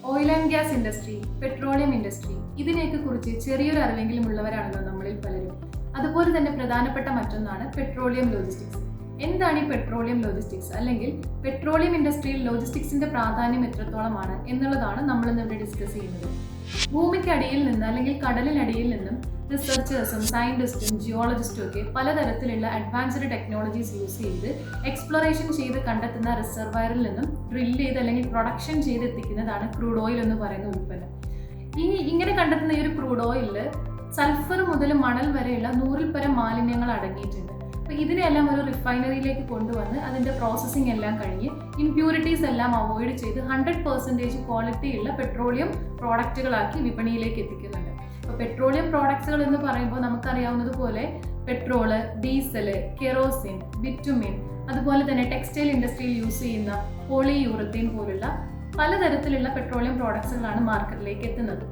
Oil and gas industry, petroleum industry ഇതിനെയൊക്കെ കുറിച്ച് ചെറിയൊരു അറിവെങ്കിലും ഉള്ളവരാണല്ലോ നമ്മളിൽ പലരും. അതുപോലെ തന്നെ പ്രധാനപ്പെട്ട മറ്റൊന്നാണ് പെട്രോളിയം ലോജിസ്റ്റിക്സ്. എന്താണ് ഈ പെട്രോളിയം ലോജിസ്റ്റിക്സ്, അല്ലെങ്കിൽ പെട്രോളിയം ഇൻഡസ്ട്രിയിൽ ലോജിസ്റ്റിക്സിന്റെ പ്രാധാന്യം എത്രത്തോളമാണ് എന്നുള്ളതാണ് നമ്മൾ ഇന്നിവിടെ ഡിസ്കസ് ചെയ്യുന്നത്. ഭൂമിക്കടിയിൽ നിന്ന് അല്ലെങ്കിൽ കടലിനടിയിൽ നിന്നും റിസർച്ചേഴ്സും സയന്റിസ്റ്റും ജിയോളജിസ്റ്റും ഒക്കെ പലതരത്തിലുള്ള അഡ്വാൻസ്ഡ് ടെക്നോളജീസ് യൂസ് ചെയ്ത് എക്സ്പ്ലോറേഷൻ ചെയ്ത് കണ്ടെത്തുന്ന റിസർവയറിൽ നിന്നും ഡ്രിൽ ചെയ്ത് അല്ലെങ്കിൽ പ്രൊഡക്ഷൻ ചെയ്തെത്തിക്കുന്നതാണ് ക്രൂഡ് ഓയിൽ എന്ന് പറയുന്ന ഉൽപ്പന്നം. ഇങ്ങനെ കണ്ടെത്തുന്ന ഈ ഒരു ക്രൂഡ് ഓയിലിൽ സൾഫർ മുതൽ മണൽ വരെയുള്ള 100-ൽ പരം മാലിന്യങ്ങൾ അടങ്ങിയിട്ടുണ്ട്. അപ്പോൾ ഇതിനെല്ലാം ഒരു റിഫൈനറിയിലേക്ക് കൊണ്ടുവന്ന് അതിൻ്റെ പ്രോസസ്സിംഗ് എല്ലാം കഴിഞ്ഞ് ഇംപ്യൂരിറ്റീസ് എല്ലാം അവോയ്ഡ് ചെയ്ത് 100% ക്വാളിറ്റിയുള്ള പെട്രോളിയം പ്രോഡക്റ്റുകളാക്കി വിപണിയിലേക്ക് എത്തിക്കുന്നുണ്ട്. അപ്പോൾ പെട്രോളിയം പ്രോഡക്ട്സുകൾ എന്ന് പറയുമ്പോൾ നമുക്കറിയാവുന്നതുപോലെ പെട്രോള്, ഡീസല്, കെറോസിൻ, ബിറ്റുമിൻ, അതുപോലെ തന്നെ ടെക്സ്റ്റൈൽ ഇൻഡസ്ട്രിയിൽ യൂസ് ചെയ്യുന്ന പോളിയൂറത്തീൻ പോലുള്ള പലതരത്തിലുള്ള പെട്രോളിയം പ്രോഡക്ട്സുകളാണ് മാർക്കറ്റിലേക്ക് എത്തുന്നത്.